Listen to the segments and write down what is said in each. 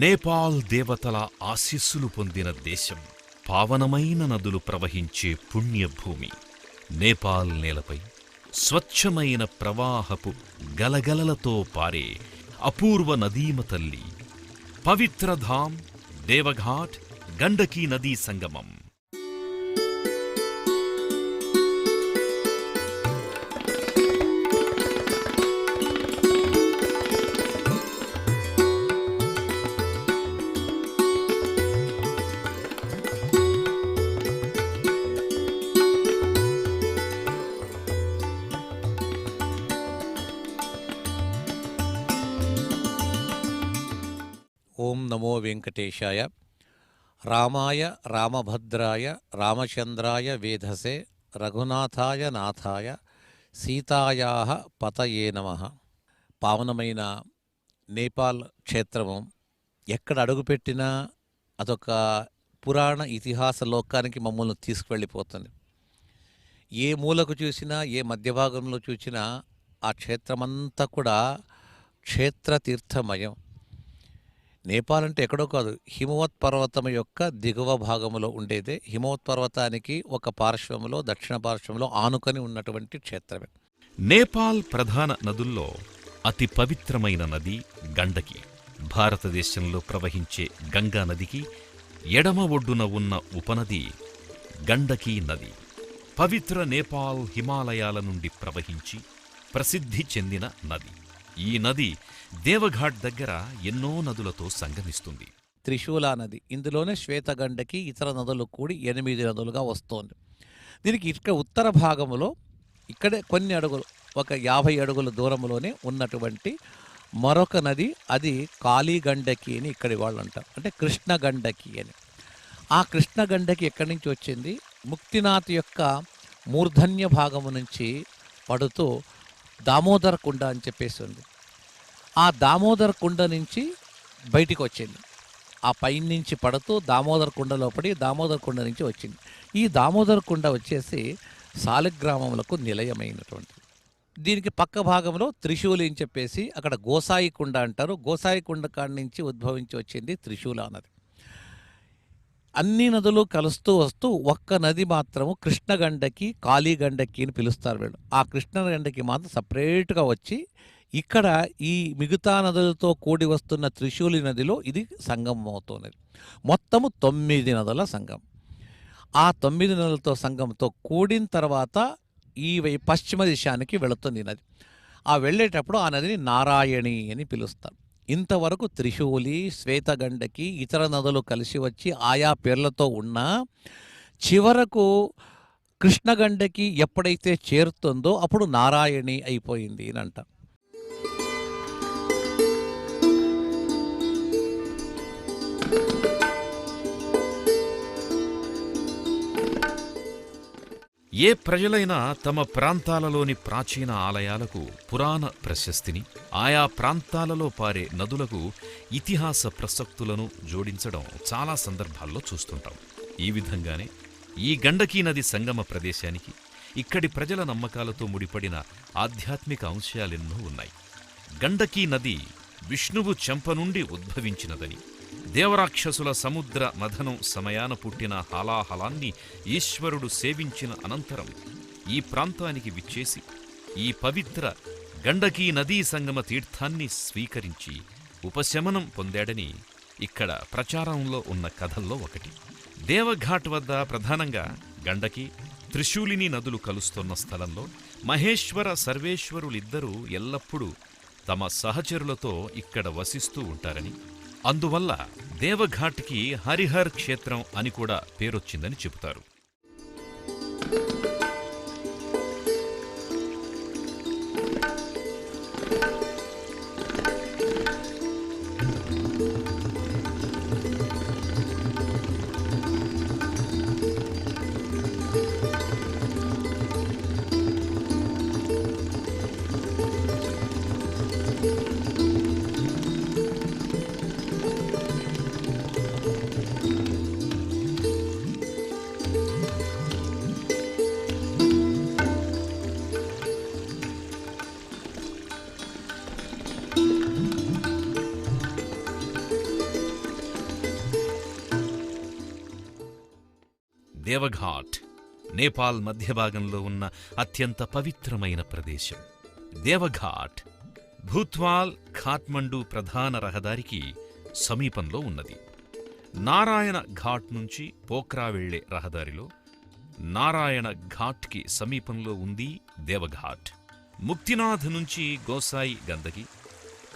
నేపాల్ దేవతల ఆశీస్సులు పొందిన దేశం, పావనమైన నదులు ప్రవహించే పుణ్యభూమి. నేపాల్ నేలపై స్వచ్ఛమైన ప్రవాహపు గలగలలతో పారే అపూర్వ నదీమ తల్లి, పవిత్రధామ్, దేవఘాట్, గండకీ నదీ సంగమం. ఓం నమో వెంకటేశాయ. రామాయ రామభద్రాయ రామచంద్రాయ వేధసే రఘునాథాయ నాథాయ సీతాయాః పతయే నమః. పావనమైన నేపాల్ క్షేత్రము ఎక్కడ అడుగుపెట్టినా అదొక పురాణ ఇతిహాస లోకానికి మమ్మల్ని తీసుకువెళ్ళిపోతుంది. ఏ మూలకు చూసినా, ఏ మధ్య భాగంలో చూసినా ఆ క్షేత్రమంతా కూడా క్షేత్రతీర్థమయం. నేపాల్ అంటే ఎక్కడో కాదు, హిమవత్ పర్వతం యొక్క దిగువ భాగంలో ఉండేదే. హిమవత్ పర్వతానికి ఒక పార్శ్వంలో, దక్షిణ పార్శ్వంలో ఆనుకొని ఉన్నటువంటి క్షేత్రమే. నేపాల్ ప్రధాన నదుల్లో అతి పవిత్రమైన నది గండకి. భారతదేశంలో ప్రవహించే గంగా నదికి ఎడమ ఒడ్డున ఉన్న ఉపనది గండకీ నది. పవిత్ర నేపాల్ హిమాలయాల నుండి ప్రవహించి ప్రసిద్ధి చెందిన నది. ఈ నది దేవఘాట్ దగ్గర ఎన్నో నదులతో సంగమిస్తుంది. త్రిశూలా నది, ఇందులోనే శ్వేతగండకి, ఇతర నదులు కూడి 8 నదులుగా వస్తోంది. దీనికి ఇక్కడ ఉత్తర భాగంలో, ఇక్కడే కొన్ని అడుగులు, ఒక 50 అడుగుల దూరంలోనే ఉన్నటువంటి మరొక నది, అది కాళీగండకి అని ఇక్కడి వాళ్ళు అంటారు, అంటే కృష్ణగండకి అని. ఆ కృష్ణగండకి ఎక్కడి నుంచి వచ్చింది? ముక్తినాథ్ యొక్క మూర్ధన్య భాగము నుంచి పడుతూ దామోదర కుండ అని చెప్పేసి ఉంది. ఆ దామోదర కుండ నుంచి బయటికి వచ్చింది. ఆ పైనుంచి పడుతూ దామోదర కుండలో పడి దామోదర కుండ నుంచి వచ్చింది. ఈ దామోదర కుండ వచ్చేసి సాలిగ్రామములకు నిలయమైనటువంటిది. దీనికి పక్క భాగంలో త్రిశూలి అని చెప్పేసి అక్కడ గోసాయి కుండ అంటారు. గోసాయి కుండ కాడి నుంచి ఉద్భవించి వచ్చింది త్రిశూల నది. అన్ని నదులు కలుస్తూ వస్తూ ఒక్క నది మాత్రము కృష్ణగండకి, కాళీగండకి అని పిలుస్తారు వీళ్ళు. ఆ కృష్ణగండకి మాత్రం సపరేట్గా వచ్చి ఇక్కడ ఈ మిగతా నదులతో కూడి వస్తున్న త్రిశూలి నదిలో ఇది సంగమం అవుతున్నది. మొత్తము 9 నదుల సంగమం. ఆ 9 నదులతో సంగమంతో కూడిన తర్వాత ఈ పశ్చిమ దిశానికి వెళుతుంది నది. ఆ వెళ్ళేటప్పుడు ఆ నదిని నారాయణి అని పిలుస్తారు. ఇంతవరకు త్రిశూలి, శ్వేతగండకి, ఇతర నదులు కలిసి వచ్చి ఆయా పేర్లతో ఉన్నా చివరకు కృష్ణగండకి ఎప్పుడైతే చేరుతుందో అప్పుడు నారాయణి అయిపోయింది అని అంట. ఏ ప్రజలైనా తమ ప్రాంతాలలోని ప్రాచీన ఆలయాలకు పురాణ ప్రశస్తిని, ఆయా ప్రాంతాలలో పారే నదులకు ఇతిహాస ప్రసక్తులను జోడించడం చాలా సందర్భాల్లో చూస్తుంటాం. ఈ విధంగానే ఈ గండకీ నది సంగమ ప్రదేశానికి ఇక్కడి ప్రజల నమ్మకాలతో ముడిపడిన ఆధ్యాత్మిక అంశాలెన్నో ఉన్నాయి. గండకీ నది విష్ణువు చెంప నుండి ఉద్భవించినదని, దేవరాక్షసుల సముద్ర మథనం సమయాన పుట్టిన హాలాహలాన్ని ఈశ్వరుడు సేవించిన అనంతరం ఈ ప్రాంతానికి విచ్చేసి ఈ పవిత్ర గండకీ నదీ సంగమ తీర్థాన్ని స్వీకరించి ఉపశమనం పొందాడని ఇక్కడ ప్రచారంలో ఉన్న కథల్లో ఒకటి. దేవఘాట్ వద్ద ప్రధానంగా గండకి, త్రిశూలిని నదులు కలుస్తున్న స్థలంలో మహేశ్వర సర్వేశ్వరులిద్దరూ ఎల్లప్పుడూ తమ సహచరులతో ఇక్కడ వసిస్తూ ఉంటారని, అందువల్ల దేవఘాట్కి హరిహర్ క్షేత్రం అని కూడా పేరొచ్చిందని చెబుతారు. దేవఘాట్ నేపాల్ మధ్య భాగంలో ఉన్న అత్యంత పవిత్రమైన ప్రదేశం. దేవఘాట్ భూత్వాల్ ఖాట్మండు ప్రధాన రహదారికి సమీపంలో ఉన్నది. నారాయణ ఘాట్ నుంచి పోఖ్రా వెళ్లే రహదారిలో నారాయణ ఘాట్కి సమీపంలో ఉంది దేవఘాట్. ముక్తినాథ్ నుంచి గోసాయి గందకి,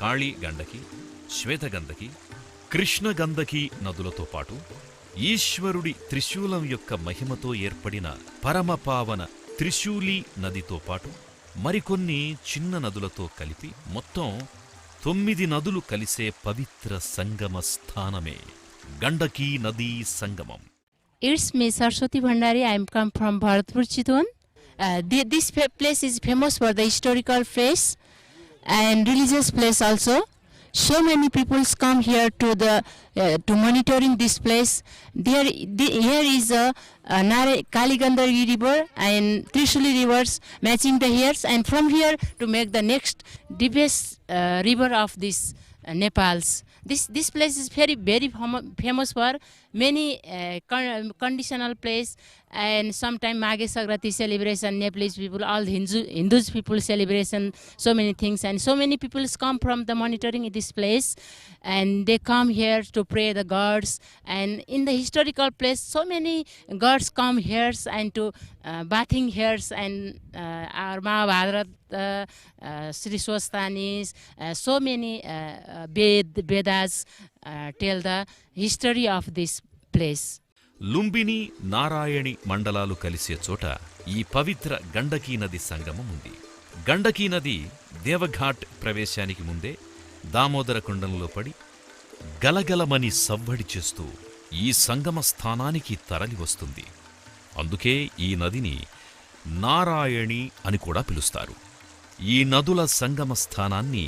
కాళీ గండకి, శ్వేత గందకి, కృష్ణ గందకి నదులతో పాటు ఈశ్వరుడి త్రిశూలం యొక్క మహిమతో ఏర్పడిన పరమపావన త్రిశూలి నదితో పాటు మరికొన్ని చిన్న నదులతో కలిపి మొత్తం 9 నదులు కలిసే పవిత్ర సంగమ స్థానమే గండకీ నదీ సంగమం. It's me, Saraswati Bhandari. I am come from Bharatpur, Chitwan. This place is famous for the historical place and religious place also. So many people come here to monitoring this place. Here is a Kaligandari river and Trishuli rivers matching the hairs, and from here to make the next deepest river of this Nepal's. This place is very famous for many conditional place, and sometime Maghe Sagrati celebration, Nepalese people, all Hindus people celebration, so many things, and so many people come from the monitoring in this place, and they come here to pray the gods. And in the historical place, so many gods come here and to bathing here, and our Mahabharat, Sri Swastanis, so many Vedas tell the history of this place. Lumbini, నారాయణి మండలాలు కలిసే చోట ఈ పవిత్ర గండకీ నది సంగమం ఉంది. గండకీ నది దేవఘాట్ ప్రవేశానికి ముందే దామోదర కుండంలో పడి గలగలమని సవ్వడి చేస్తూ ఈ సంగమ స్థానానికి తరలి వస్తుంది. అందుకే ఈ నదిని నారాయణి అని కూడా పిలుస్తారు. ఈ నదుల సంగమ స్థానాన్ని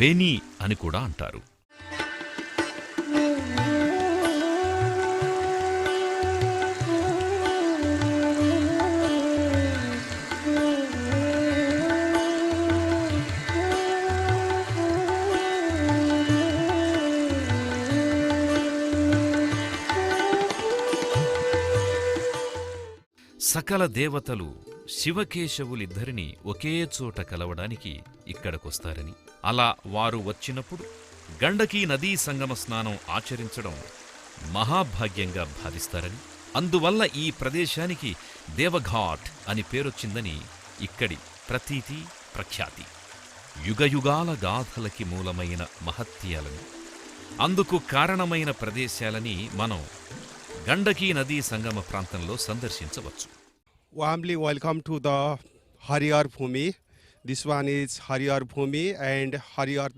బెని అని కూడా అంటారు. సకల దేవతలు శివకేశవులిద్దరినీ ఒకే చోట కలవడానికి ఇక్కడకొస్తారని, అలా వారు వచ్చినప్పుడు గండకీ నదీ సంగమ స్నానం ఆచరించడం మహాభాగ్యంగా భావిస్తారని, అందువల్ల ఈ ప్రదేశానికి దేవఘాట్ అని పేరొచ్చిందని ఇక్కడి ప్రతీతి ప్రఖ్యాతి. యుగయుగాల గాథలకి మూలమైన మహత్యాలని, అందుకు కారణమైన ప్రదేశాలని మనం గండకీ నదీ సంగమ ప్రాంతంలో సందర్శించవచ్చు. Warmly welcome to the Harihar Bhumi. This one is Harihar Bhumi, and Harihar,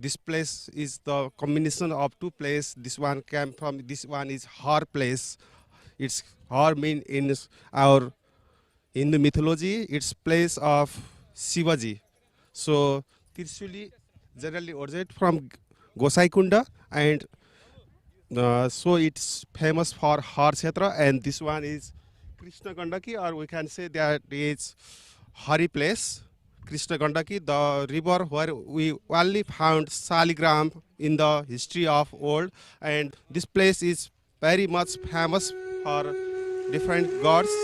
this place is the combination of two places. This one came from, this one is Har place. It's Har mean in our Hindu mythology, it's place of Shivaji. So Trishuli generally originated from Gosaikunda, and so it's famous for Har Kshetra, and this one is Krishna Gandaki, or we can say that it's Hari place. Krishna Gandaki, the river where we only found Saligram in the history of old, and this place is very much famous for different gods.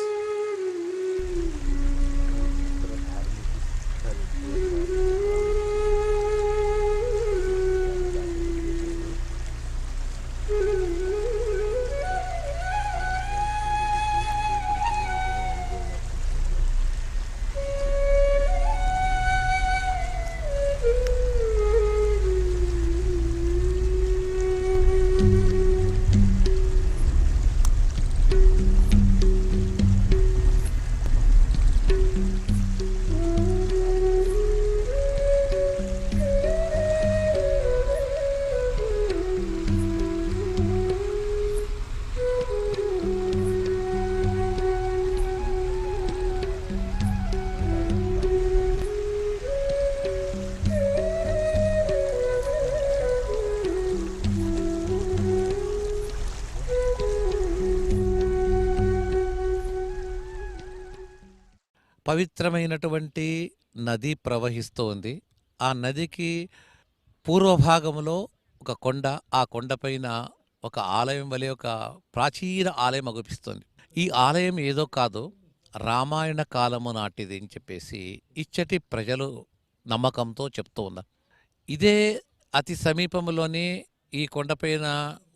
పవిత్రమైనటువంటి నది ప్రవహిస్తోంది. ఆ నదికి పూర్వభాగంలో ఒక కొండ, ఆ కొండపైన ఒక ఆలయం వలె ఒక ప్రాచీన ఆలయం అగుపిస్తోంది. ఈ ఆలయం ఏదో కాదు, రామాయణ కాలము నాటిది అని చెప్పేసి ఇచ్చటి ప్రజలు నమ్మకంతో చెప్తూ ఉన్నారు. ఇదే అతి సమీపంలోనే, ఈ కొండపైన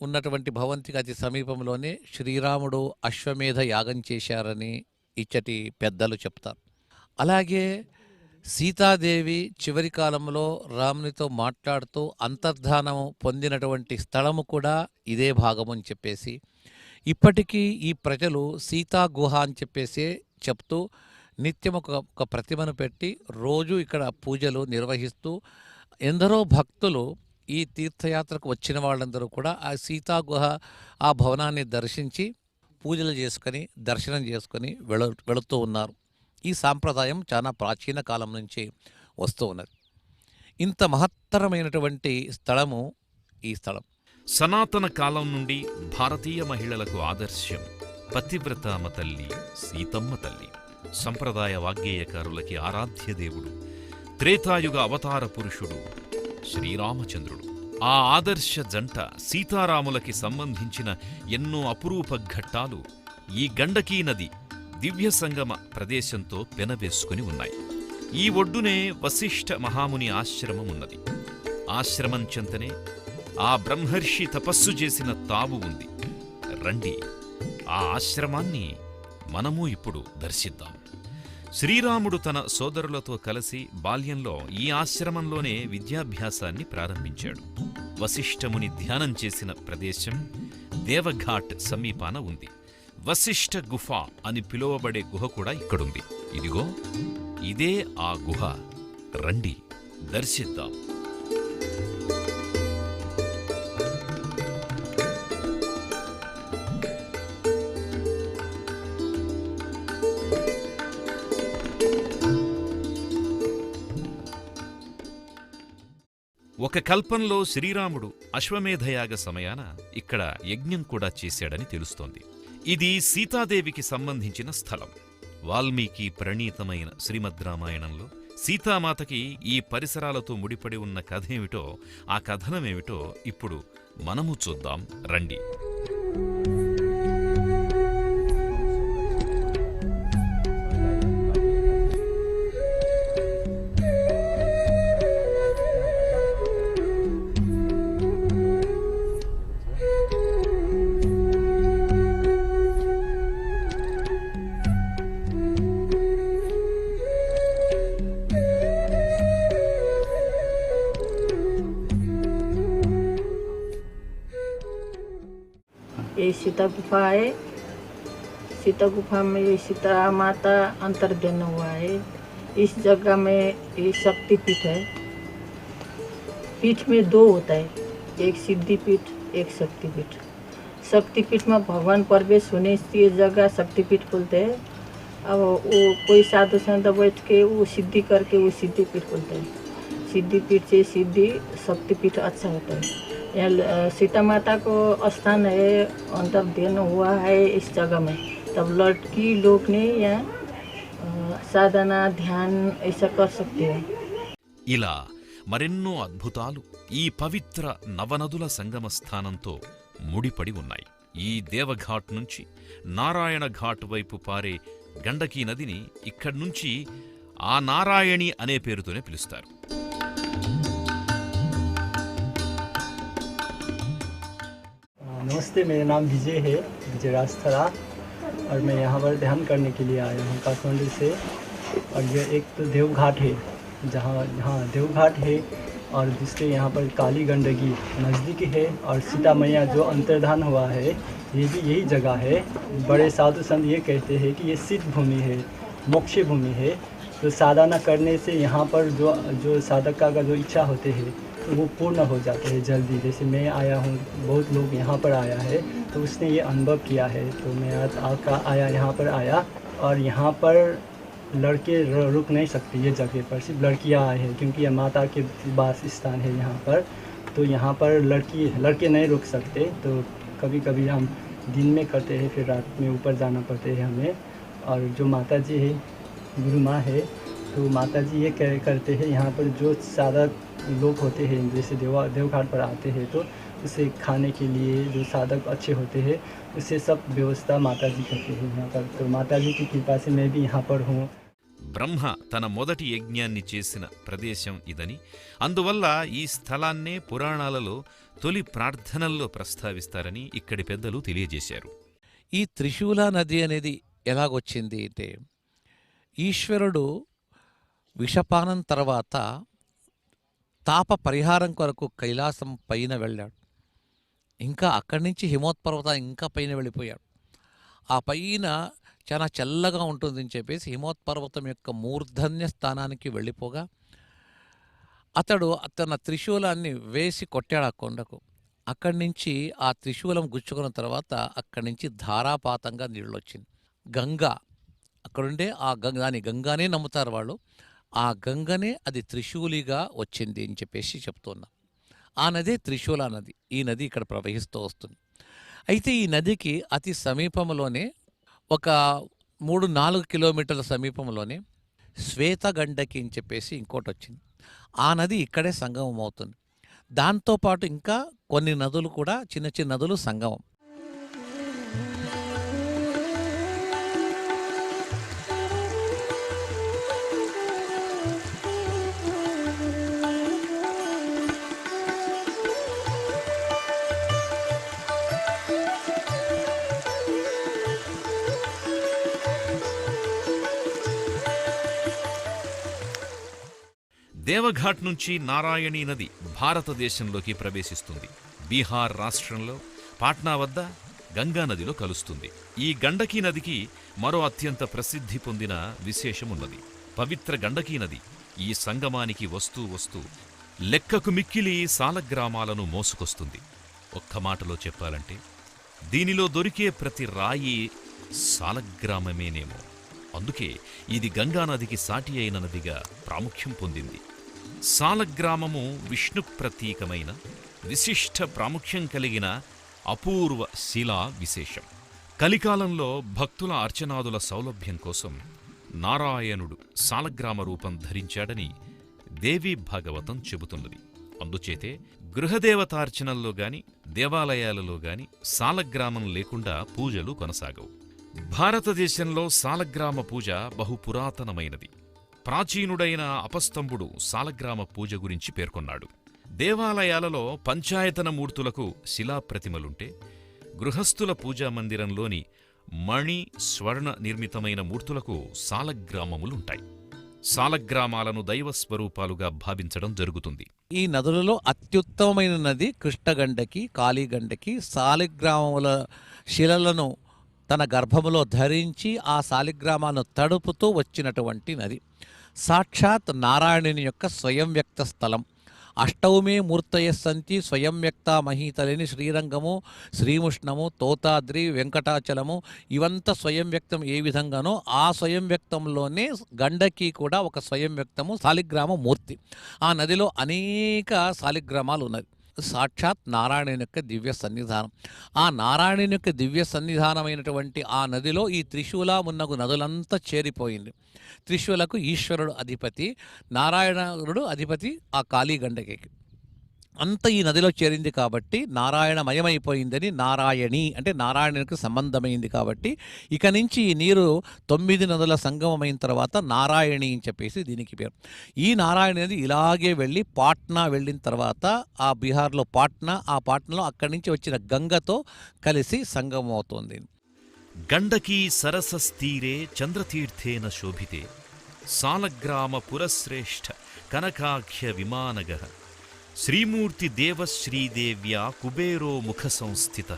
ఉన్నటువంటి భవంతికి అతి సమీపంలోనే శ్రీరాముడు అశ్వమేధ యాగం చేశారని ఇచ్చటి పెద్దలు చెప్తారు. అలాగే సీతాదేవి చివరి కాలంలో రామునితో మాట్లాడుతూ అంతర్ధానము పొందినటువంటి స్థలము కూడా ఇదే భాగము అని చెప్పేసి ఇప్పటికీ ఈ ప్రజలు సీతా గుహ అని చెప్పేసి చెప్తూ నిత్యం ఒక ప్రతిమను పెట్టి రోజు ఇక్కడ పూజలు నిర్వహిస్తూ ఎందరో భక్తులు ఈ తీర్థయాత్రకు వచ్చిన వాళ్ళందరూ కూడా ఆ సీతా గుహ ఆ భవనాన్ని దర్శించి పూజలు చేసుకొని దర్శనం చేసుకొని వెళుతూ ఉన్నారు. ఈ సాంప్రదాయం చాలా ప్రాచీన కాలం నుంచి వస్తూ ఉన్నది. ఇంత మహత్తరమైనటువంటి స్థలము ఈ స్థలం. సనాతన కాలం నుండి భారతీయ మహిళలకు ఆదర్శం పతివ్రతామ తల్లి సీతమ్మ తల్లి. సంప్రదాయ వాగ్గేయకారులకి ఆరాధ్య దేవుడు, త్రేతాయుగ అవతార పురుషుడు శ్రీరామచంద్రుడు. ఆ ఆదర్శ జంట సీతారాములకి సంబంధించిన ఎన్నో అపురూప ఘట్టాలు ఈ గండకీ నది దివ్య సంగమ ప్రదేశంతో పెనవేసుకుని ఉన్నాయి. ఈ ఒడ్డునే వశిష్ఠ మహాముని ఆశ్రమం ఉన్నది. ఆశ్రమం చెంతనే ఆ బ్రహ్మర్షి తపస్సు చేసిన తావు ఉంది. రండి, ఆ ఆశ్రమాన్ని మనము ఇప్పుడు దర్శిద్దాం. శ్రీరాముడు తన సోదరులతో కలిసి బాల్యంలో ఈ ఆశ్రమంలోనే విద్యాభ్యాసాన్ని ప్రారంభించాడు. వశిష్ఠముని ధ్యానం చేసిన ప్రదేశం దేవఘాట్ సమీపాన ఉంది. వశిష్ఠ గుఫ అని పిలువబడే గుహ కూడా ఇక్కడుంది. ఇదిగో ఇదే ఆ గుహ. రండి, దర్శిద్దాం. ఒక కల్పంలో శ్రీరాముడు అశ్వమేధయాగ సమయాన ఇక్కడ యజ్ఞం కూడా చేశాడని తెలుస్తోంది. ఇది సీతాదేవికి సంబంధించిన స్థలం. వాల్మీకి ప్రణీతమైన శ్రీమద్ రామాయణంలో సీతామాతకి ఈ పరిసరాలతో ముడిపడి ఉన్న కథేమిటో, ఆ కథనమేమిటో ఇప్పుడు మనము చూద్దాం. రండి. ये सीता गुफा है। सीता गुफा में ये सीता माता अंतर्ध्यान हुआ है। इस जगह में ये शक्तिपीठ है। पीठ में दो होता है, एक सिद्धि पीठ, एक शक्तिपीठ। शक्तिपीठ में भगवान प्रवेश होने से ये जगह शक्तिपीठ बोलते हैं। अब वो कोई साधु संत बैठ के वो सिद्धि करके वो सिद्धिपीठ बोलते हैं। सिद्धिपीठ से सिद्धि शक्तिपीठ अच्छा होता है। यहाँ सीता माता को स्थान है, अंतर्ध्यान हुआ है इस जगह में। तब लड़की लोग ने यहाँ साधना ध्यान ऐसा कर सकते हैं। ఇలా మరెన్నో అద్భుతాలు ఈ పవిత్ర నవనదుల సంగమ స్థానంతో ముడిపడి ఉన్నాయి. ఈ దేవఘాట్ నుంచి నారాయణ ఘాట్ వైపు పారే గండకీ నదిని ఇక్కడ్నుంచి ఆ నారాయణి అనే పేరుతోనే పిలుస్తారు. नमस्ते, मेरा नाम विजय है, विजय राजथरा, और मैं यहाँ पर ध्यान करने के लिए आया हूँ काठमांडू से। और ये एक तो देवघाट है, जहाँ देवघाट है, और दूसरे यहाँ पर काली गंडकी नज़दीक है, और सीता मैया जो अंतर्धान हुआ है ये भी यही जगह है। बड़े साधु संत ये कहते हैं कि ये सिद्ध भूमि है, मोक्ष भूमि है। तो साधना करने से यहाँ पर जो साधक का जो इच्छा होते हैं तो वो पूर्ण हो जाते हैं जल्दी। जैसे मैं आया हूँ, बहुत लोग यहाँ पर आया है तो उसने ये अनुभव किया है। तो मैं यहाँ पर आया, और यहाँ पर लड़के रुक नहीं सकते ये जगह पर, सिर्फ लड़कियाँ आए हैं क्योंकि ये माता के वास स्थान है यहाँ पर। तो यहाँ पर लड़के नहीं रुक सकते। तो कभी कभी हम दिन में करते हैं, फिर रात में ऊपर जाना पड़ते है हमें। और जो माता जी है, गुरु माँ है, तो माता जी ये करते हैं, यहाँ पर जो साधक लोग होते हैं जैसे देवघाट पर आते हैं तो उसे खाने के लिए जो साधक अच्छे होते हैं उसे सब व्यवस्था माता जी करते हैं यहाँ पर। तो माता जी की कृपा से मैं भी यहाँ पर हूँ। బ్రహ్మ తన మొదటి యజ్ఞాన్ని చేసిన ప్రదేశం ఇదని, అందువల్ల ఈ స్థలాన్నే పురాణాలలో తొలి ప్రార్థనల్లో ప్రస్తావిస్తారని ఇక్కడి పెద్దలు తెలియజేశారు. ఈ త్రిశూల నది అనేది ఎలాగొచ్చింది అంటే, ఈశ్వరుడు విషపానం తర్వాత తాప పరిహారం కొరకు కైలాసం పైన వెళ్ళాడు. ఇంకా అక్కడి నుంచి హిమోత్పర్వతం ఇంకా పైన వెళ్ళిపోయాడు. ఆ పైన చాలా చల్లగా ఉంటుందని చెప్పేసి హిమోత్పర్వతం యొక్క మూర్ధన్య స్థానానికి వెళ్ళిపోగా అతడు తన త్రిశూలాన్ని వేసి కొట్టాడు ఆ కొండకు. అక్కడి నుంచి ఆ త్రిశూలం గుచ్చుకున్న తర్వాత అక్కడి నుంచి ధారాపాతంగా నీళ్ళు వచ్చింది. గంగా అక్కడుండే ఆ దాని గంగానే నమ్ముతారు వాళ్ళు. ఆ గంగనే అది త్రిశూలిగా వచ్చింది అని చెప్పేసి చెప్తున్నాం. ఆ నదే త్రిశూల నది. ఈ నది ఇక్కడ ప్రవహిస్తూ వస్తుంది. అయితే ఈ నదికి అతి సమీపంలోనే ఒక 3-4 కిలోమీటర్ల సమీపంలోనే శ్వేతగండకి అని చెప్పేసి ఇంకోటి వచ్చింది. ఆ నది ఇక్కడే సంగమం అవుతుంది. దాంతోపాటు ఇంకా కొన్ని నదులు కూడా చిన్న చిన్న నదులు సంగమం. దేవఘాట్ నుంచి నారాయణీ నది భారతదేశంలోకి ప్రవేశిస్తుంది. బీహార్ రాష్ట్రంలో పాట్నా వద్ద గంగానదిలో కలుస్తుంది. ఈ గండకీ నదికి మరో అత్యంత ప్రసిద్ధి పొందిన విశేషమున్నది. పవిత్ర గండకీ నది ఈ సంగమానికి వస్తూ వస్తూ లెక్కకు మిక్కిలి సాలగ్రామాలను మోసుకొస్తుంది. ఒక్క మాటలో చెప్పాలంటే దీనిలో దొరికే ప్రతి రాయి సాలగ్రామమేనేమో. అందుకే ఇది గంగానదికి సాటి అయిన నదిగా ప్రాముఖ్యం పొందింది. సాలగ్రామము విష్ణు ప్రతీకమైన విశిష్ట ప్రాముఖ్యం కలిగిన అపూర్వ శిలా విశేషం. కలికాలంలో భక్తుల అర్చనాదుల సౌలభ్యం కోసం నారాయణుడు సాలగ్రామ రూపం ధరించాడని దేవీ భాగవతం చెబుతున్నది. అందుచేతే గృహదేవతార్చనల్లో గాని దేవాలయాలలో గాని సాలగ్రామం లేకుండా పూజలు కొనసాగవు. భారతదేశంలో సాలగ్రామ పూజ బహు పురాతనమైనది. ప్రాచీనుడైన అపస్తంభుడు సాలగ్రామ పూజ గురించి పేర్కొన్నాడు. దేవాలయాలలో పంచాయతన మూర్తులకు శిలాప్రతిమలుంటే గృహస్థుల పూజామందిరంలోని మణి స్వర్ణ నిర్మితమైన మూర్తులకు సాలగ్రామములుంటాయి. సాలగ్రామాలను దైవస్వరూపాలుగా భావించడం జరుగుతుంది. ఈ నదులలో అత్యుత్తమమైన నది కృష్ణగండకి, కాళీగండకి. సాలిగ్రామముల శిలలను తన గర్భములో ధరించి ఆ సాలిగ్రామాలను తడుపుతూ వచ్చినటువంటి నది. సాక్షాత్ నారాయణుని యొక్క స్వయం వ్యక్త స్థలం. అష్టౌమే మూర్తయ సంతి స్వయం వ్యక్త మహీతలేని శ్రీరంగము, శ్రీముష్ణము, తోతాద్రి, వెంకటాచలము ఇవంతా స్వయం వ్యక్తం ఏ విధంగానో ఆ స్వయం వ్యక్తంలోనే గండకి కూడా ఒక స్వయం వ్యక్తము సాలిగ్రామ మూర్తి. ఆ నదిలో అనేక సాలిగ్రామాలు ఉన్నది. సాక్షాత్ నారాయణుని యొక్క దివ్య సన్నిధానం. ఆ నారాయణుని యొక్క దివ్య సన్నిధానమైనటువంటి ఆ నదిలో ఈ త్రిశూల మున్నగు నదులంతా చేరిపోయింది. త్రిశూలకు ఈశ్వరుడు అధిపతి, నారాయణుడు అధిపతి ఆ కాళీగండకి. అంత ఈ నదిలో చేరింది కాబట్టి నారాయణమయమైపోయిందని నారాయణి అంటే నారాయణునికి సంబంధమైంది కాబట్టి ఇక నుంచి ఈ నీరు 9 నదుల సంగమమైన తర్వాత నారాయణి అని చెప్పేసి దీనికి పేరు. ఈ నారాయణ నది ఇలాగే వెళ్ళి పాట్నా వెళ్ళిన తర్వాత ఆ బీహార్లో పాట్నా, ఆ పాట్నాలో అక్కడి నుంచి వచ్చిన గంగతో కలిసి సంగమం అవుతుంది. గండకీ సరసస్తీరే చంద్రతీర్థేన శోభితే సాలగ్రామ పురశ్రేష్ఠ కనకాఖ్య విమానగః శ్రీమూర్తి దేవశ్రీదేవ్యా కుబేరో ముఖ సంస్థిత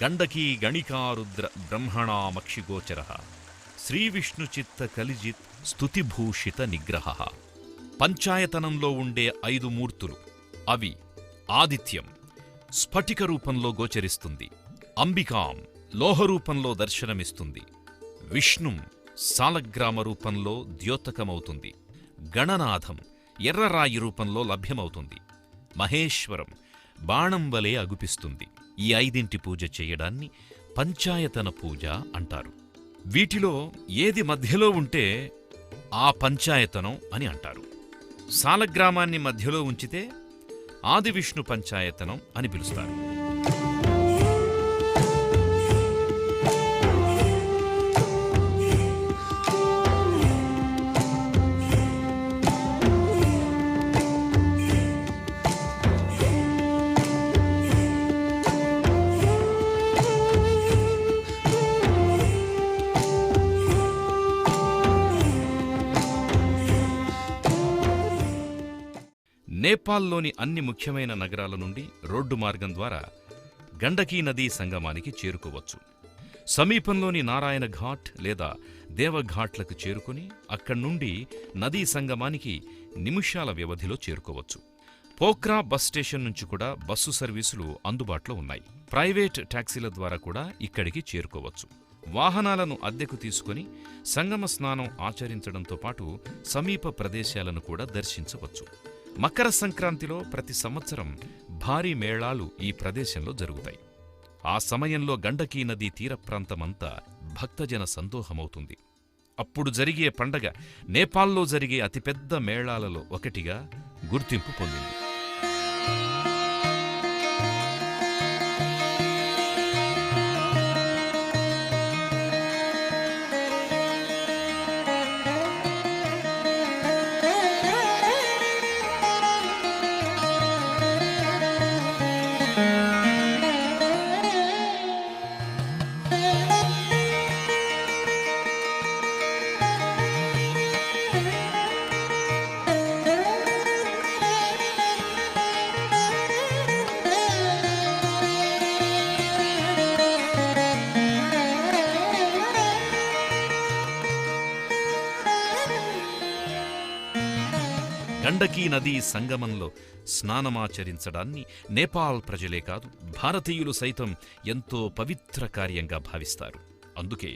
గండకీ గణికారుద్ర బ్రహ్మణామక్షిగోచర శ్రీవిష్ణుచిత్త కలిజిత్ స్తుతిభూషిత నిగ్రహ. పంచాయతనంలో ఉండే 5 మూర్తులు. అవి ఆదిత్యం స్ఫటిక రూపంలో గోచరిస్తుంది, అంబికాం లోహరూపంలో దర్శనమిస్తుంది, విష్ణుం సాలగ్రామ రూపంలో ద్యోతకమవుతుంది, గణనాథం ఎర్రరాయి రూపంలో లభ్యమవుతుంది, మహేశ్వరం బాణం వలె అగుపిస్తుంది. ఈ 5 పూజ చేయడాన్ని పంచాయతన పూజ అంటారు. వీటిలో ఏది మధ్యలో ఉంటే ఆ పంచాయతనం అని అంటారు. సాలగ్రామాన్ని మధ్యలో ఉంచితే ఆదివిష్ణు పంచాయతనం అని పిలుస్తారు. నేపాల్లోని అన్ని ముఖ్యమైన నగరాల నుండి రోడ్డు మార్గం ద్వారా గండకీ నదీ సంగమానికి చేరుకోవచ్చు. సమీపంలోని నారాయణ ఘాట్ లేదా దేవఘాట్లకు చేరుకుని అక్కడ్నుండి నదీ సంగమానికి నిమిషాల వ్యవధిలో చేరుకోవచ్చు. పోఖ్రా బస్ స్టేషన్ నుంచి కూడా బస్సు సర్వీసులు అందుబాటులో ఉన్నాయి. ప్రైవేట్ టాక్సీల ద్వారా కూడా ఇక్కడికి చేరుకోవచ్చు. వాహనాలను అద్దెకు తీసుకుని సంగమ స్నానం ఆచరించడంతో పాటు సమీప ప్రదేశాలను కూడా దర్శించవచ్చు. మకర సంక్రాంతిలో ప్రతి సంవత్సరం భారీ మేళాలు ఈ ప్రదేశంలో జరుగుతాయి. ఆ సమయంలో గండకీ నదీ తీర ప్రాంతమంతా భక్తజన సందోహమవుతుంది. అప్పుడు జరిగే పండగ నేపాల్లో జరిగే అతిపెద్ద మేళాలలో ఒకటిగా గుర్తింపు పొందింది. గండకీ నదీ సంగమంలో స్నానమాచరించడాన్ని నేపాల్ ప్రజలే కాదు, భారతీయులు సైతం ఎంతో పవిత్ర కార్యంగా భావిస్తారు. అందుకే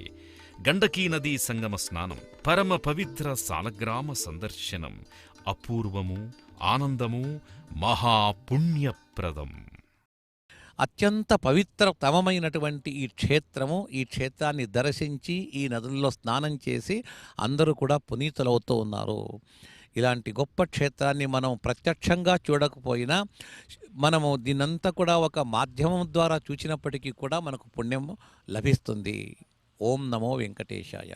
గండకీ నదీ సంగమ స్నానం, పరమ పవిత్ర సాలగ్రామ సందర్శనం అపూర్వము, ఆనందము, మహాపుణ్యప్రదం. అత్యంత పవిత్రతమమైనటువంటి ఈ క్షేత్రము, ఈ క్షేత్రాన్ని దర్శించి ఈ నదుల్లో స్నానం చేసి అందరూ కూడా పునీతులవుతూ ఉన్నారు. ఇలాంటి గొప్ప క్షేత్రాన్ని మనం ప్రత్యక్షంగా చూడకపోయినా మనము దీనంతా కూడా ఒక మాధ్యమం ద్వారా చూసినప్పటికీ కూడా మనకు పుణ్యం లభిస్తుంది. ఓం నమో వెంకటేశాయ.